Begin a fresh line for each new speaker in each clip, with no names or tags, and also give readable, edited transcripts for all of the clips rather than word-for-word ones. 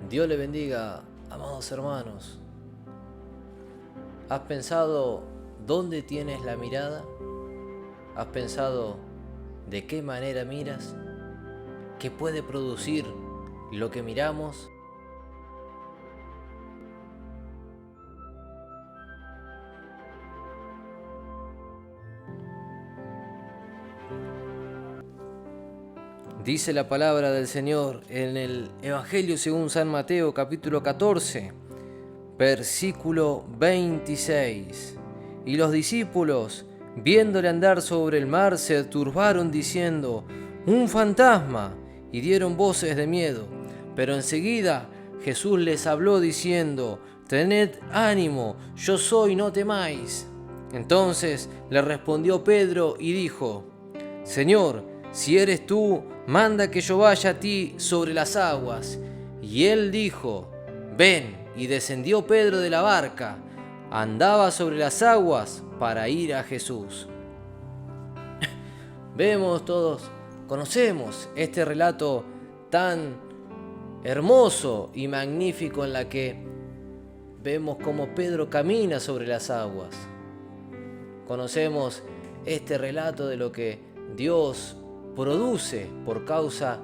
Dios le bendiga, amados hermanos. ¿Has pensado dónde tienes la mirada? ¿Has pensado de qué manera miras? ¿Qué puede producir lo que miramos? Dice la palabra del Señor en el Evangelio según San Mateo, capítulo 14, versículo 26. Y los discípulos, viéndole andar sobre el mar, se turbaron diciendo: ¡un fantasma! Y dieron voces de miedo. Pero enseguida Jesús les habló diciendo: tened ánimo, yo soy, no temáis. Entonces le respondió Pedro y dijo: Señor, si eres tú, manda que yo vaya a ti sobre las aguas. Y él dijo: ven. Y descendió Pedro de la barca, andaba sobre las aguas para ir a Jesús. Vemos todos, conocemos este relato tan hermoso y magnífico en la que vemos cómo Pedro camina sobre las aguas. Conocemos este relato de lo que Dios produce por causa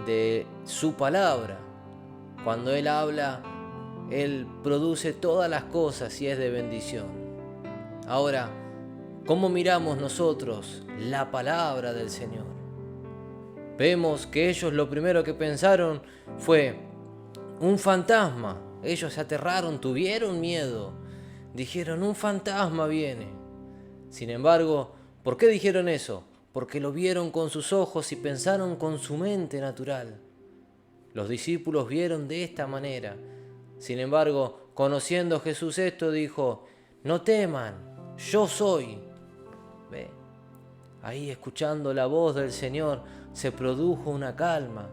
de su palabra. Cuando Él habla, Él produce todas las cosas y es de bendición. Ahora, ¿cómo miramos nosotros la palabra del Señor? Vemos que ellos lo primero que pensaron fue un fantasma. Ellos se aterraron, tuvieron miedo. Dijeron: un fantasma viene. Sin embargo, ¿por qué dijeron eso? Porque lo vieron con sus ojos y pensaron con su mente natural. Los discípulos vieron de esta manera. Sin embargo, conociendo Jesús esto, dijo: no teman, yo soy. ¿Ve? Ahí, escuchando la voz del Señor, se produjo una calma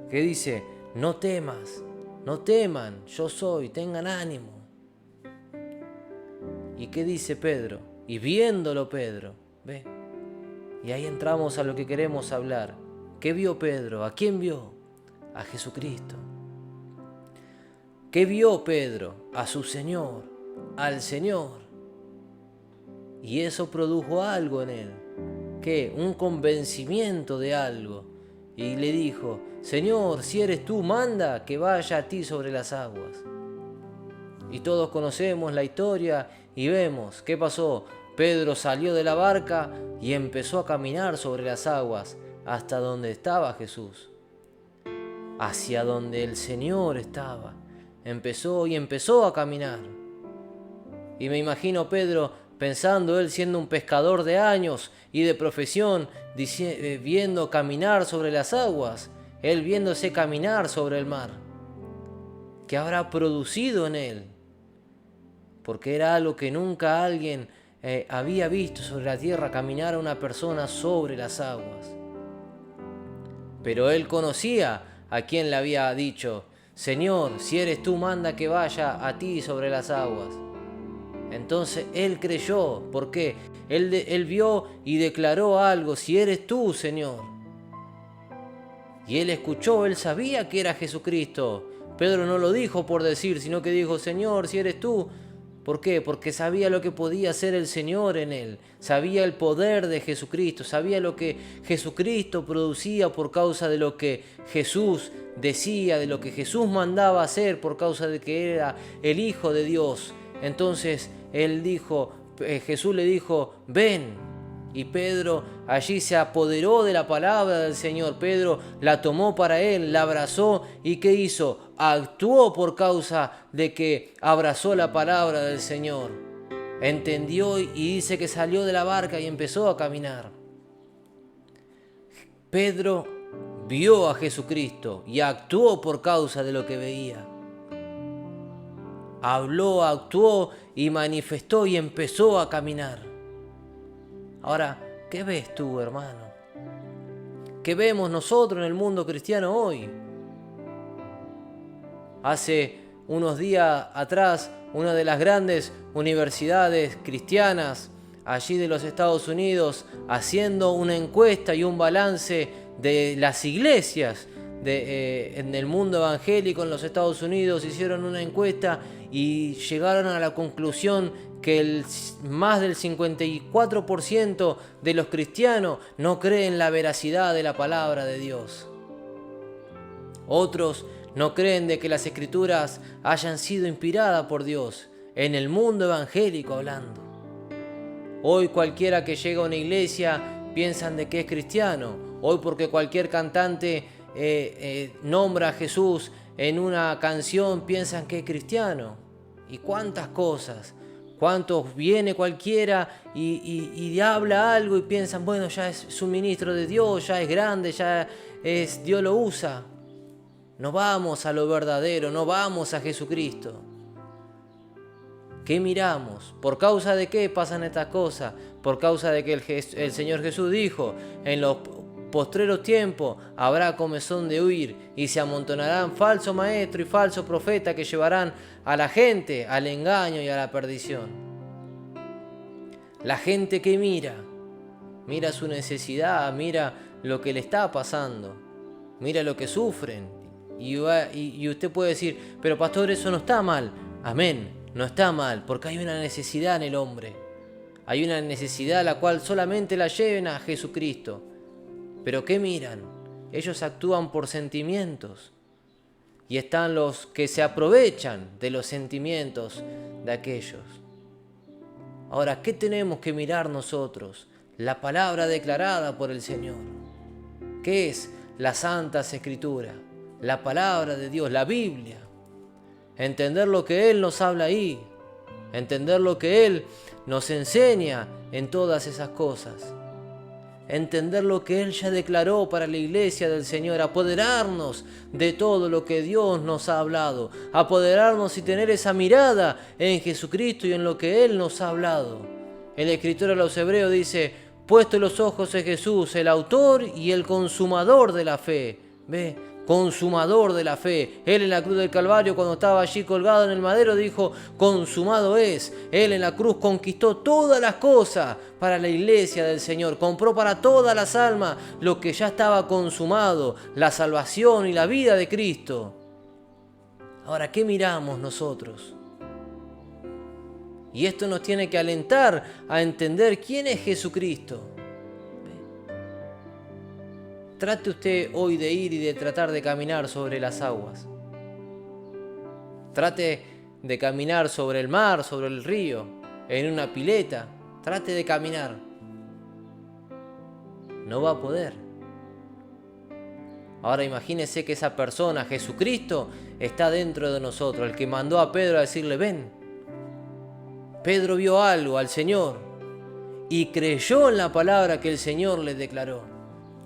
que dice: no temas, no teman, yo soy, tengan ánimo. ¿Y qué dice Pedro? Y viéndolo Pedro, ¿ve? Y ahí entramos a lo que queremos hablar. ¿Qué vio Pedro? ¿A quién vio? A Jesucristo. ¿Qué vio Pedro? A su Señor, al Señor. Y eso produjo algo en él. ¿Qué? Un convencimiento de algo. Y le dijo: Señor, si eres tú, manda que vaya a ti sobre las aguas. Y todos conocemos la historia y vemos qué pasó. Pedro salió de la barca y empezó a caminar sobre las aguas hasta donde estaba Jesús, hacia donde el Señor estaba. Empezó a caminar. Y me imagino Pedro pensando, él siendo un pescador de años y de profesión, viendo caminar sobre las aguas, él viéndose caminar sobre el mar. ¿Qué habrá producido en él? Porque era algo que nunca alguien había visto sobre la tierra, caminar a una persona sobre las aguas. Pero él conocía a quien le había dicho: Señor, si eres tú, manda que vaya a ti sobre las aguas. Entonces él creyó. ¿Por qué? Él vio y declaró algo: si eres tú, Señor. Y él escuchó, él sabía que era Jesucristo. Pedro no lo dijo por decir, sino que dijo: Señor, si eres tú. ¿Por qué? Porque sabía lo que podía hacer el Señor en él. Sabía el poder de Jesucristo. Sabía lo que Jesucristo producía por causa de lo que Jesús decía, de lo que Jesús mandaba hacer por causa de que era el Hijo de Dios. Entonces Jesús le dijo: ven. Y Pedro allí se apoderó de la palabra del Señor. Pedro la tomó para él, la abrazó. ¿Y qué hizo? Actuó por causa de que abrazó la palabra del Señor. Entendió y dice que salió de la barca y empezó a caminar. Pedro vio a Jesucristo y actuó por causa de lo que veía. Habló, actuó y manifestó y empezó a caminar. Ahora, ¿qué ves tú, hermano? ¿Qué vemos nosotros en el mundo cristiano hoy? Hace unos días atrás, una de las grandes universidades cristianas allí de los Estados Unidos, haciendo una encuesta y un balance de las iglesias en el mundo evangélico en los Estados Unidos hicieron una encuesta y llegaron a la conclusión que más del 54% de los cristianos no creen la veracidad de la palabra de Dios. Otros no creen de que las escrituras hayan sido inspiradas por Dios, en el mundo evangélico hablando. Hoy cualquiera que llega a una iglesia piensan de que es cristiano. Hoy porque cualquier cantante nombra a Jesús en una canción piensan que es cristiano. Y cuántas cosas. Cuántos viene cualquiera y habla algo y piensan, bueno, ya es un ministro de Dios, ya es grande, Dios lo usa. No vamos a lo verdadero, no vamos a Jesucristo. ¿Qué miramos? ¿Por causa de qué pasan estas cosas? Por causa de que el Señor Jesús dijo, en los postreros tiempos habrá comezón de huir y se amontonarán falsos maestros y falsos profetas que llevarán a la gente al engaño y a la perdición. La gente que mira su necesidad, mira lo que le está pasando, mira lo que sufren. Y usted puede decir, pero pastor, eso no está mal. Amén, no está mal, porque hay una necesidad en el hombre. Hay una necesidad la cual solamente la lleven a Jesucristo. ¿Pero qué miran? Ellos actúan por sentimientos. Y están los que se aprovechan de los sentimientos de aquellos. Ahora, ¿qué tenemos que mirar nosotros? La palabra declarada por el Señor. ¿Qué es la Santa Escritura? La palabra de Dios, la Biblia. Entender lo que Él nos habla ahí. Entender lo que Él nos enseña en todas esas cosas. Entender lo que Él ya declaró para la iglesia del Señor, apoderarnos de todo lo que Dios nos ha hablado, apoderarnos y tener esa mirada en Jesucristo y en lo que Él nos ha hablado. El escritor a los Hebreos dice, puesto los ojos en Jesús, el autor y el consumador de la fe. ¿Ve? Consumador de la fe. Él en la cruz del Calvario, cuando estaba allí colgado en el madero, dijo, consumado es. Él en la cruz conquistó todas las cosas para la iglesia del Señor. Compró para todas las almas lo que ya estaba consumado, la salvación y la vida de Cristo. Ahora, ¿qué miramos nosotros? Y esto nos tiene que alentar a entender quién es Jesucristo. Trate usted hoy de ir y de tratar de caminar sobre las aguas. Trate de caminar sobre el mar, sobre el río, en una pileta. Trate de caminar. No va a poder. Ahora imagínese que esa persona, Jesucristo, está dentro de nosotros, el que mandó a Pedro a decirle, ven. Pedro vio algo al Señor y creyó en la palabra que el Señor le declaró.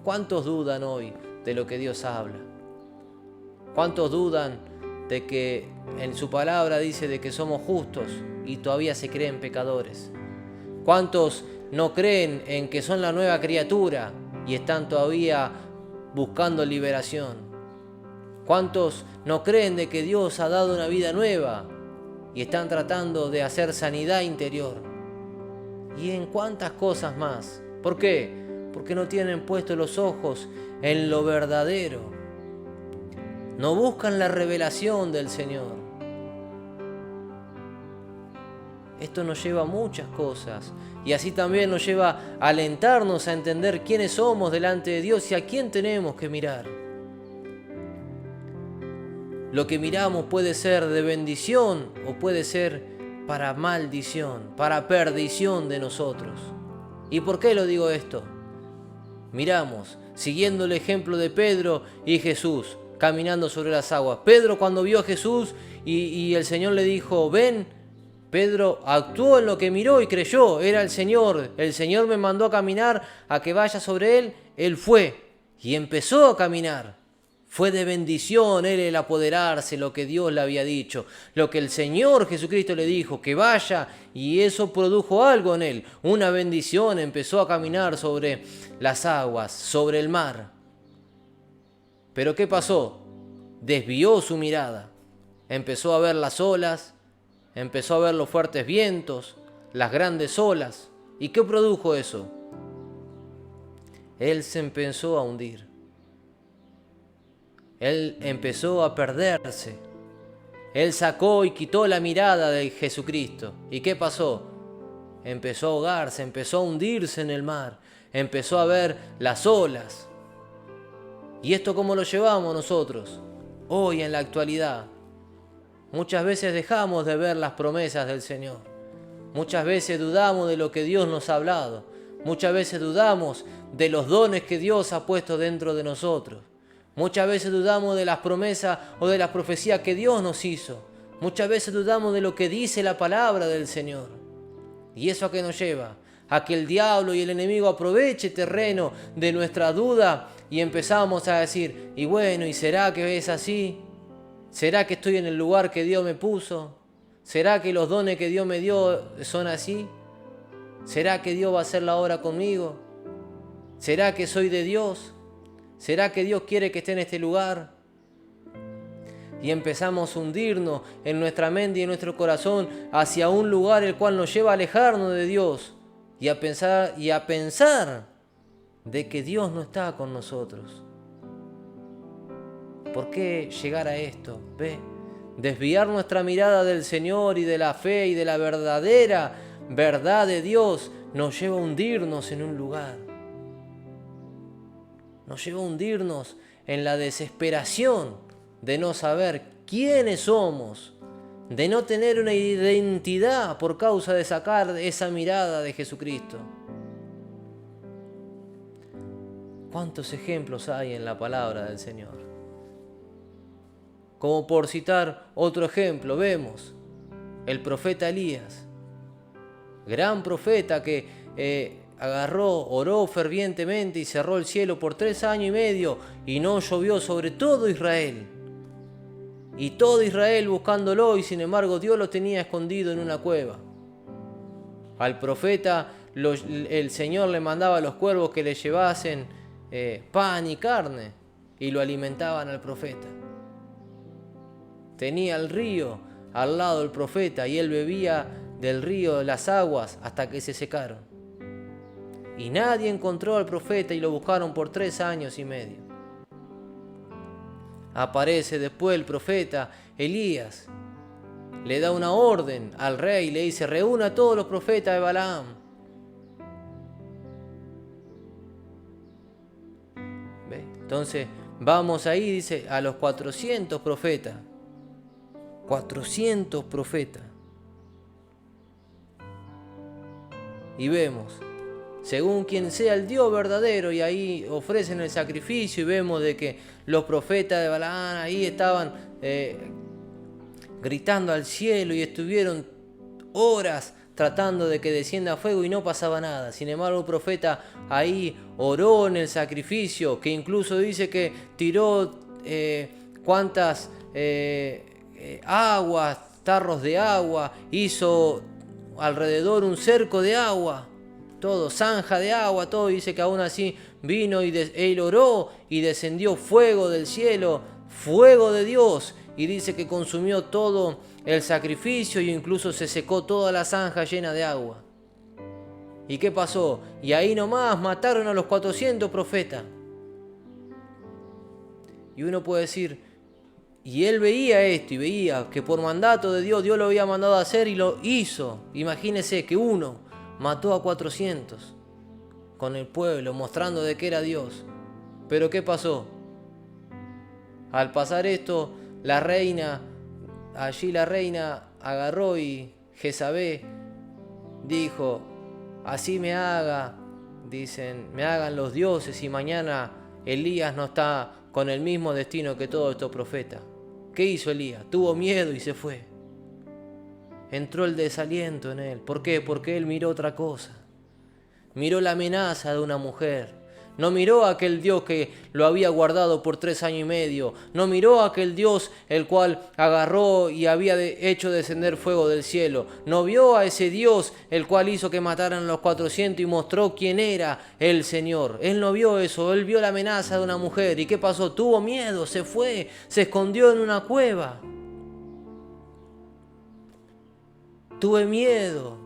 ¿Cuántos dudan hoy de lo que Dios habla? ¿Cuántos dudan de que en su palabra dice de que somos justos y todavía se creen pecadores? ¿Cuántos no creen en que son la nueva criatura y están todavía buscando liberación? ¿Cuántos no creen de que Dios ha dado una vida nueva y están tratando de hacer sanidad interior? ¿Y en cuántas cosas más? ¿Por qué? Porque no tienen puestos los ojos en lo verdadero. No buscan la revelación del Señor. Esto nos lleva a muchas cosas. Y así también nos lleva a alentarnos a entender quiénes somos delante de Dios y a quién tenemos que mirar. Lo que miramos puede ser de bendición o puede ser para maldición, para perdición de nosotros. ¿Y por qué lo digo esto? Miramos, siguiendo el ejemplo de Pedro y Jesús, caminando sobre las aguas. Pedro, cuando vio a Jesús y el Señor le dijo, ven, Pedro actuó en lo que miró y creyó. Era el Señor me mandó a caminar, a que vaya sobre él. Él fue y empezó a caminar. Fue de bendición él el apoderarse lo que Dios le había dicho, lo que el Señor Jesucristo le dijo, que vaya, y eso produjo algo en él, una bendición. Empezó a caminar sobre las aguas, sobre el mar. Pero ¿qué pasó? Desvió su mirada, empezó a ver las olas, empezó a ver los fuertes vientos, las grandes olas. ¿Y qué produjo eso? Él se empezó a hundir. Él empezó a perderse. Él sacó y quitó la mirada de Jesucristo. ¿Y qué pasó? Empezó a ahogarse, empezó a hundirse en el mar, empezó a ver las olas. ¿Y esto cómo lo llevamos nosotros? Hoy en la actualidad. Muchas veces dejamos de ver las promesas del Señor. Muchas veces dudamos de lo que Dios nos ha hablado. Muchas veces dudamos de los dones que Dios ha puesto dentro de nosotros. Muchas veces dudamos de las promesas o de las profecías que Dios nos hizo. Muchas veces dudamos de lo que dice la palabra del Señor. ¿Y eso a qué nos lleva? A que el diablo y el enemigo aproveche terreno de nuestra duda y empezamos a decir, y bueno, ¿y será que es así? ¿Será que estoy en el lugar que Dios me puso? ¿Será que los dones que Dios me dio son así? ¿Será que Dios va a hacer la obra conmigo? ¿Será que soy de Dios? ¿Será que Dios quiere que esté en este lugar? Y empezamos a hundirnos en nuestra mente y en nuestro corazón hacia un lugar el cual nos lleva a alejarnos de Dios y a pensar de que Dios no está con nosotros. ¿Por qué llegar a esto? ¿Ve? Desviar nuestra mirada del Señor y de la fe y de la verdadera verdad de Dios nos lleva a hundirnos en un lugar. Nos lleva a hundirnos en la desesperación de no saber quiénes somos, de no tener una identidad por causa de sacar esa mirada de Jesucristo. ¿Cuántos ejemplos hay en la palabra del Señor? Como por citar otro ejemplo, vemos el profeta Elías, gran profeta que agarró, oró fervientemente y cerró el cielo por 3 años y medio y no llovió sobre todo Israel. Y todo Israel buscándolo y sin embargo Dios lo tenía escondido en una cueva. Al profeta el Señor le mandaba a los cuervos que le llevasen pan y carne y lo alimentaban al profeta. Tenía el río al lado del profeta y él bebía del río las aguas hasta que se secaron. Y nadie encontró al profeta y lo buscaron por 3 años y medio. Aparece después el profeta Elías, le da una orden al rey y le dice: reúna a todos los profetas de Balaam. ¿Ve? Entonces vamos ahí, dice, a los 400 profetas. 400 profetas. Y vemos, según quien sea el Dios verdadero, y ahí ofrecen el sacrificio y vemos de que los profetas de Balaam ahí estaban gritando al cielo y estuvieron horas tratando de que descienda fuego y no pasaba nada. Sin embargo, el profeta ahí oró en el sacrificio, que incluso dice que tiró cuantas aguas, tarros de agua, hizo alrededor un cerco de agua, todo, zanja de agua, todo. Dice que aún así vino y él oró y descendió fuego del cielo, fuego de Dios, y dice que consumió todo el sacrificio y incluso se secó toda la zanja llena de agua. ¿Y qué pasó? Y ahí nomás mataron a los 400 profetas. Y uno puede decir, y él veía esto y veía que por mandato de Dios, Dios lo había mandado a hacer y lo hizo. Imagínese que uno mató a 400 con el pueblo, mostrando de que era Dios. Pero ¿qué pasó? Al pasar esto, la reina agarró y Jezabel dijo: así me hagan los dioses y mañana Elías no está con el mismo destino que todos estos profetas. ¿Qué hizo Elías? Tuvo miedo y se fue. Entró el desaliento en él. ¿Por qué? Porque él miró otra cosa. Miró la amenaza de una mujer. No miró a aquel Dios que lo había guardado por 3 años y medio. No miró a aquel Dios el cual agarró y había hecho descender fuego del cielo. No vio a ese Dios el cual hizo que mataran a los 400 y mostró quién era el Señor. Él no vio eso. Él vio la amenaza de una mujer. ¿Y qué pasó? Tuvo miedo, se fue, se escondió en una cueva. Tuve miedo.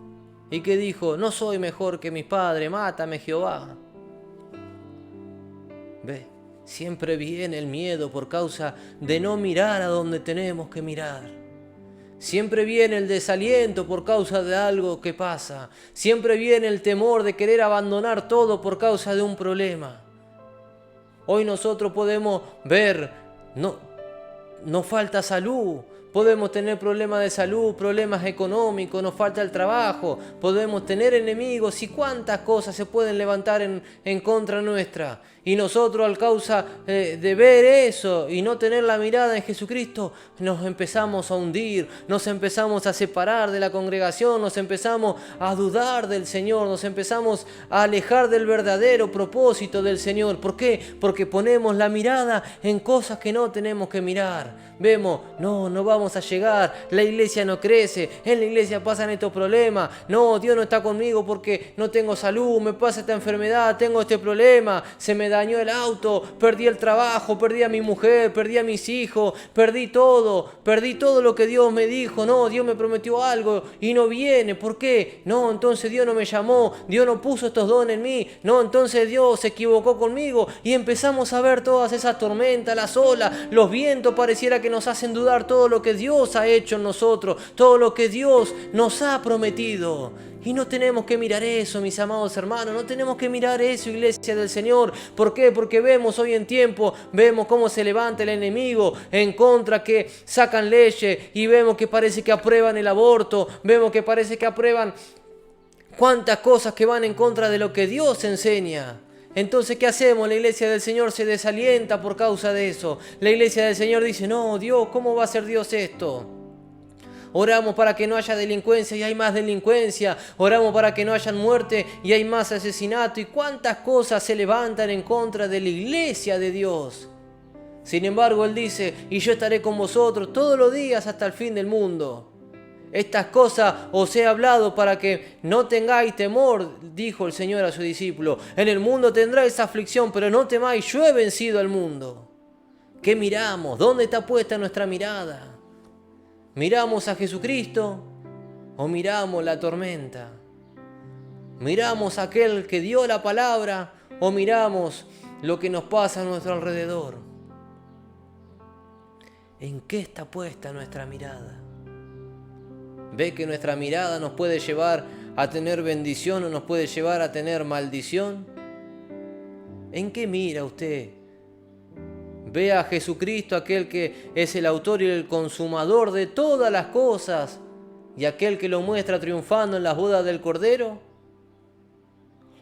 ¿Y qué dijo? No soy mejor que mis padres, mátame Jehová. ¿Ve? Siempre viene el miedo por causa de no mirar a donde tenemos que mirar. Siempre viene el desaliento por causa de algo que pasa. Siempre viene el temor de querer abandonar todo por causa de un problema. Hoy nosotros podemos ver, nos falta salud. Podemos tener problemas de salud, problemas económicos, nos falta el trabajo, podemos tener enemigos y cuántas cosas se pueden levantar en contra nuestra. Y nosotros, a causa de ver eso y no tener la mirada en Jesucristo, nos empezamos a hundir, nos empezamos a separar de la congregación, nos empezamos a dudar del Señor, nos empezamos a alejar del verdadero propósito del Señor. ¿Por qué? Porque ponemos la mirada en cosas que no tenemos que mirar. Vemos, no vamos a llegar, la iglesia no crece, en la iglesia pasan estos problemas, no, Dios no está conmigo porque no tengo salud, me pasa esta enfermedad, tengo este problema, se me dañó el auto, perdí el trabajo, perdí a mi mujer, perdí a mis hijos, perdí todo lo que Dios me dijo, no, Dios me prometió algo y no viene, ¿por qué? No, entonces Dios no me llamó, Dios no puso estos dones en mí, no, entonces Dios se equivocó conmigo y empezamos a ver todas esas tormentas, las olas, los vientos, pareciera que nos hacen dudar todo lo que Dios ha hecho en nosotros, todo lo que Dios nos ha prometido. Y no tenemos que mirar eso, mis amados hermanos, no tenemos que mirar eso, iglesia del Señor. ¿Por qué? Porque vemos hoy en tiempo, vemos cómo se levanta el enemigo en contra, que sacan leyes y vemos que parece que aprueban el aborto, vemos que parece que aprueban cuántas cosas que van en contra de lo que Dios enseña. Entonces, ¿qué hacemos? La iglesia del Señor se desalienta por causa de eso. La iglesia del Señor dice, no, Dios, ¿cómo va a hacer Dios esto? Oramos para que no haya delincuencia y hay más delincuencia. Oramos para que no haya muerte y hay más asesinato. ¿Y cuántas cosas se levantan en contra de la iglesia de Dios? Sin embargo, Él dice, y yo estaré con vosotros todos los días hasta el fin del mundo. Estas cosas os he hablado para que no tengáis temor, dijo el Señor a su discípulo. En el mundo tendráis aflicción, pero no temáis, yo he vencido al mundo. ¿Qué miramos? ¿Dónde está puesta nuestra mirada? ¿Miramos a Jesucristo o miramos la tormenta? ¿Miramos a aquel que dio la palabra o miramos lo que nos pasa a nuestro alrededor? ¿En qué está puesta nuestra mirada? ¿Ve que nuestra mirada nos puede llevar a tener bendición o nos puede llevar a tener maldición? ¿En qué mira usted? ¿Ve a Jesucristo, aquel que es el autor y el consumador de todas las cosas, y aquel que lo muestra triunfando en las bodas del Cordero?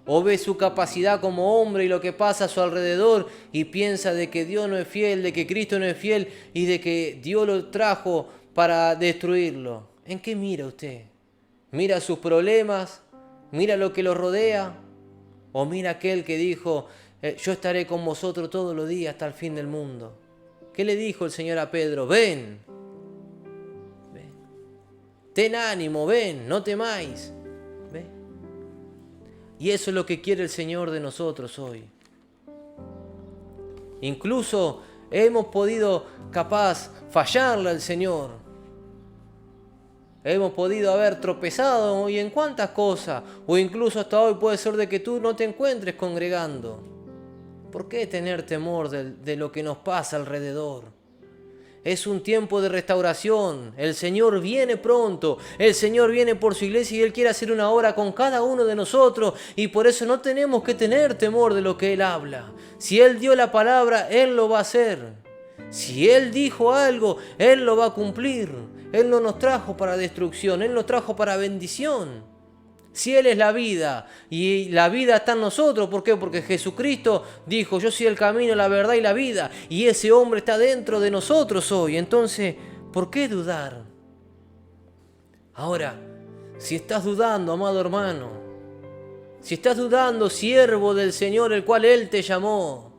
¿O ve su capacidad como hombre y lo que pasa a su alrededor y piensa de que Dios no es fiel, de que Cristo no es fiel y de que Dios lo trajo para destruirlo? ¿En qué mira usted? ¿Mira sus problemas? ¿Mira lo que lo rodea? ¿O mira aquel que dijo, yo estaré con vosotros todos los días hasta el fin del mundo? ¿Qué le dijo el Señor a Pedro? Ven. Ten ánimo, ven, no temáis. ¿Ven? Y eso es lo que quiere el Señor de nosotros hoy. Incluso hemos podido capaz fallarle al Señor. Hemos podido haber tropezado y en cuántas cosas, o incluso hasta hoy puede ser de que tú no te encuentres congregando. ¿Por qué tener temor de lo que nos pasa alrededor? Es un tiempo de restauración, el Señor viene pronto, el Señor viene por su iglesia y Él quiere hacer una obra con cada uno de nosotros y por eso no tenemos que tener temor de lo que Él habla. Si Él dio la palabra, Él lo va a hacer. Si Él dijo algo, Él lo va a cumplir. Él no nos trajo para destrucción, Él nos trajo para bendición. Si Él es la vida y la vida está en nosotros, ¿por qué? Porque Jesucristo dijo, yo soy el camino, la verdad y la vida. Y ese hombre está dentro de nosotros hoy. Entonces, ¿por qué dudar? Ahora, si estás dudando, amado hermano, si estás dudando, siervo del Señor, el cual Él te llamó,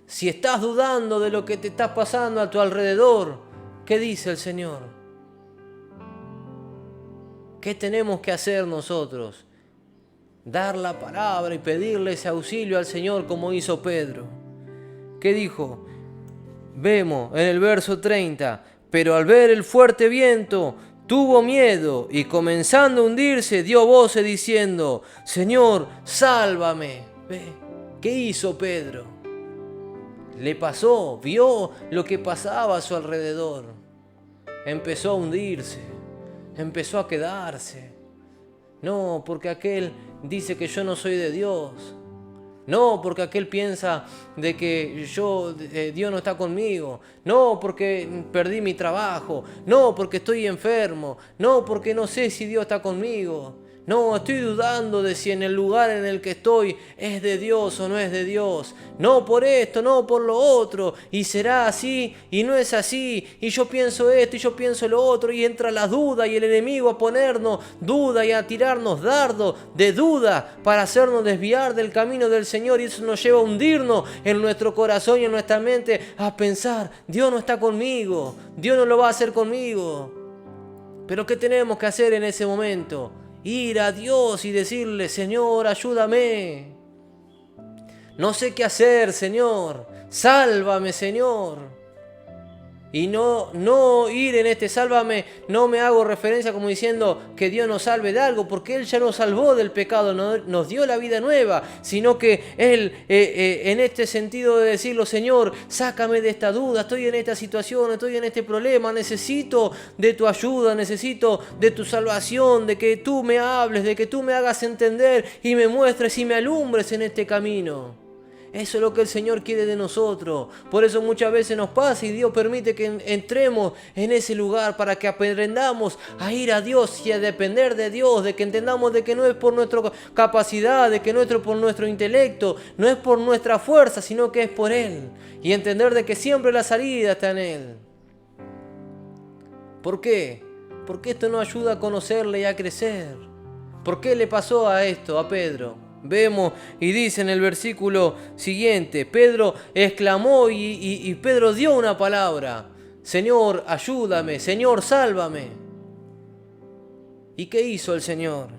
si estás dudando de lo que te está pasando a tu alrededor, ¿qué dice el Señor? ¿Qué tenemos que hacer nosotros? Dar la palabra y pedirle ese auxilio al Señor como hizo Pedro. ¿Qué dijo? Vemos en el verso 30, pero al ver el fuerte viento, tuvo miedo y comenzando a hundirse, dio voces diciendo, Señor, sálvame. ¿Ve? ¿Qué hizo Pedro? le pasó, vio lo que pasaba a su alrededor. Empezó a hundirse, empezó a quedarse. No, porque aquel dice que yo no soy de Dios. No, porque aquel piensa de que Dios no está conmigo. No, porque perdí mi trabajo. No, porque estoy enfermo. No, porque no sé si Dios está conmigo. No, estoy dudando de si en el lugar en el que estoy es de Dios o no es de Dios. No por esto, no por lo otro. Y será así y no es así. Y yo pienso esto y yo pienso lo otro. Y entra la duda y el enemigo a ponernos duda y a tirarnos dardo de duda para hacernos desviar del camino del Señor. Y eso nos lleva a hundirnos en nuestro corazón y en nuestra mente a pensar, Dios no está conmigo. Dios no lo va a hacer conmigo. Pero ¿qué tenemos que hacer en ese momento? Ir a Dios y decirle, Señor, ayúdame. No sé qué hacer, Señor. Sálvame, Señor. Y no ir en este sálvame, no me hago referencia como diciendo que Dios nos salve de algo, porque Él ya nos salvó del pecado, nos dio la vida nueva, sino que Él, en este sentido de decirlo, Señor, sácame de esta duda, estoy en esta situación, estoy en este problema, necesito de tu ayuda, necesito de tu salvación, de que tú me hables, de que tú me hagas entender y me muestres y me alumbres en este camino. Eso es lo que el Señor quiere de nosotros. Por eso muchas veces nos pasa y Dios permite que entremos en ese lugar para que aprendamos a ir a Dios y a depender de Dios, de que entendamos de que no es por nuestra capacidad, de que no es por nuestro intelecto, no es por nuestra fuerza, sino que es por Él. Y entender de que siempre la salida está en Él. ¿Por qué? Porque esto nos ayuda a conocerle y a crecer. ¿Por qué le pasó a esto a Pedro? Vemos y dice en el versículo siguiente, Pedro exclamó y Pedro dio una palabra. Señor, ayúdame, Señor, sálvame. ¿Y qué hizo el Señor?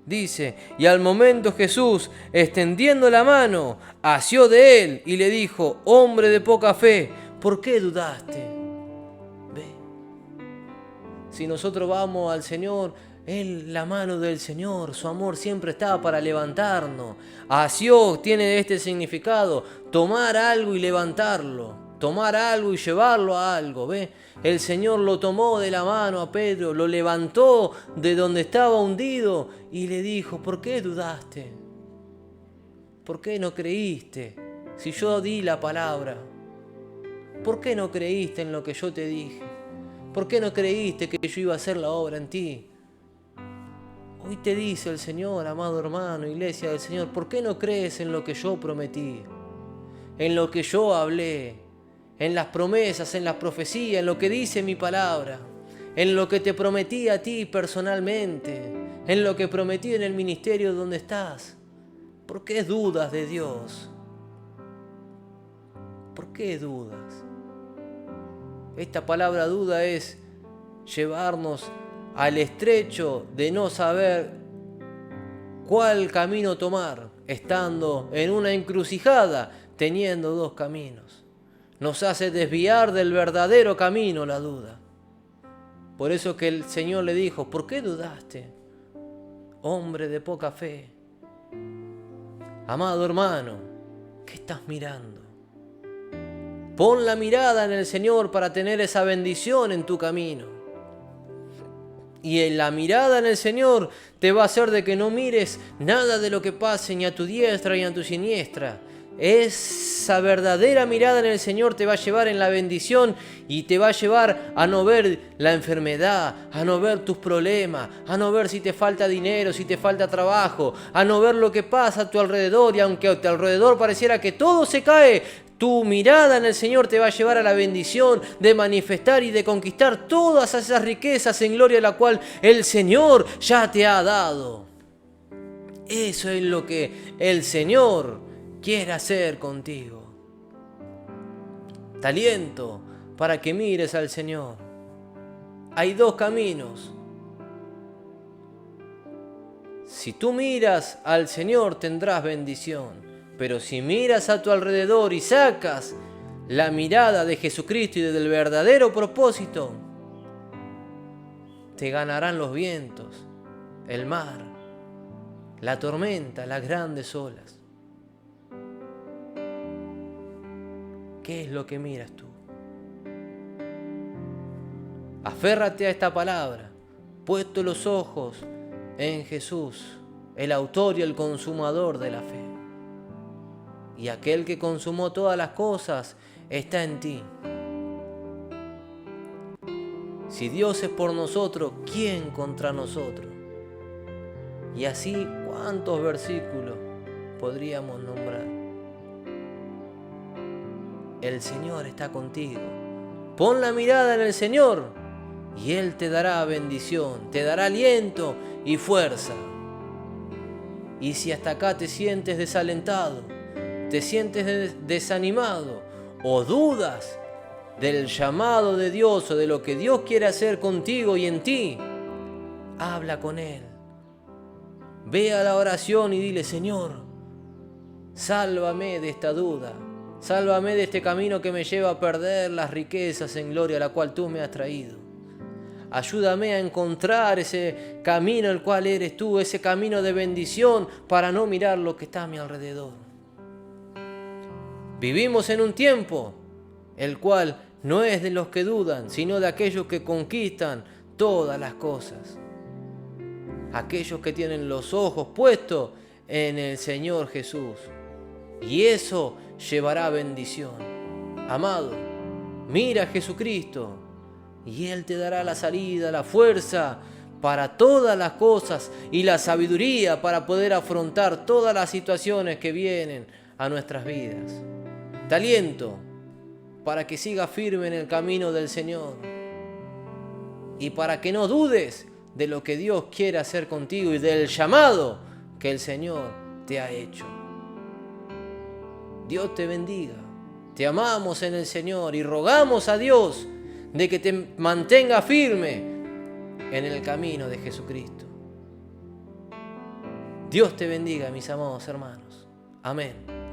Dice, y al momento Jesús, extendiendo la mano, asió de él y le dijo, hombre de poca fe, ¿por qué dudaste? Ve, si nosotros vamos al Señor, la mano del Señor, su amor siempre está para levantarnos. Asió tiene este significado, tomar algo y levantarlo, tomar algo y llevarlo a algo, ¿ve? El Señor lo tomó de la mano a Pedro, lo levantó de donde estaba hundido y le dijo, ¿por qué dudaste? ¿Por qué no creíste? Si yo di la palabra, ¿por qué no creíste en lo que yo te dije? ¿Por qué no creíste que yo iba a hacer la obra en ti? Hoy te dice el Señor, amado hermano, iglesia del Señor, ¿por qué no crees en lo que yo prometí? En lo que yo hablé, en las promesas, en las profecías, en lo que dice mi palabra, en lo que te prometí a ti personalmente, en lo que prometí en el ministerio donde estás. ¿Por qué dudas de Dios? ¿Por qué dudas? Esta palabra duda es llevarnos al estrecho de no saber cuál camino tomar, estando en una encrucijada, teniendo dos caminos. Nos hace desviar del verdadero camino la duda. Por eso que el Señor le dijo, ¿por qué dudaste? Hombre de poca fe. Amado hermano, ¿qué estás mirando? Pon la mirada en el Señor para tener esa bendición en tu camino. Y en la mirada en el Señor te va a hacer de que no mires nada de lo que pase ni a tu diestra ni a tu siniestra. Esa verdadera mirada en el Señor te va a llevar en la bendición y te va a llevar a no ver la enfermedad, a no ver tus problemas, a no ver si te falta dinero, si te falta trabajo, a no ver lo que pasa a tu alrededor. Y aunque a tu alrededor pareciera que todo se cae, tu mirada en el Señor te va a llevar a la bendición de manifestar y de conquistar todas esas riquezas en gloria a la cual el Señor ya te ha dado. Eso es lo que el Señor quiere hacer contigo. Te aliento para que mires al Señor. Hay dos caminos. Si tú miras al Señor tendrás bendición. Pero si miras a tu alrededor y sacas la mirada de Jesucristo y del verdadero propósito, te ganarán los vientos, el mar, la tormenta, las grandes olas. ¿Qué es lo que miras tú? Aférrate a esta palabra, puesto los ojos en Jesús, el autor y el consumador de la fe. Y aquel que consumó todas las cosas está en ti. Si Dios es por nosotros, ¿quién contra nosotros? Y así, ¿cuántos versículos podríamos nombrar? El Señor está contigo. Pon la mirada en el Señor y Él te dará bendición, te dará aliento y fuerza. Y si hasta acá te sientes desalentado, te sientes desanimado o dudas del llamado de Dios o de lo que Dios quiere hacer contigo y en ti, habla con Él. Ve a la oración y dile: Señor, sálvame de esta duda, sálvame de este camino que me lleva a perder las riquezas en gloria a la cual tú me has traído. Ayúdame a encontrar ese camino el cual eres tú, ese camino de bendición, para no mirar lo que está a mi alrededor. Vivimos en un tiempo el cual no es de los que dudan, sino de aquellos que conquistan todas las cosas. Aquellos que tienen los ojos puestos en el Señor Jesús. Y eso llevará bendición. Amado, mira a Jesucristo y Él te dará la salida, la fuerza para todas las cosas y la sabiduría para poder afrontar todas las situaciones que vienen a nuestras vidas. Te aliento para que sigas firme en el camino del Señor y para que no dudes de lo que Dios quiere hacer contigo y del llamado que el Señor te ha hecho. Dios te bendiga. Te amamos en el Señor y rogamos a Dios de que te mantenga firme en el camino de Jesucristo. Dios te bendiga, mis amados hermanos. Amén.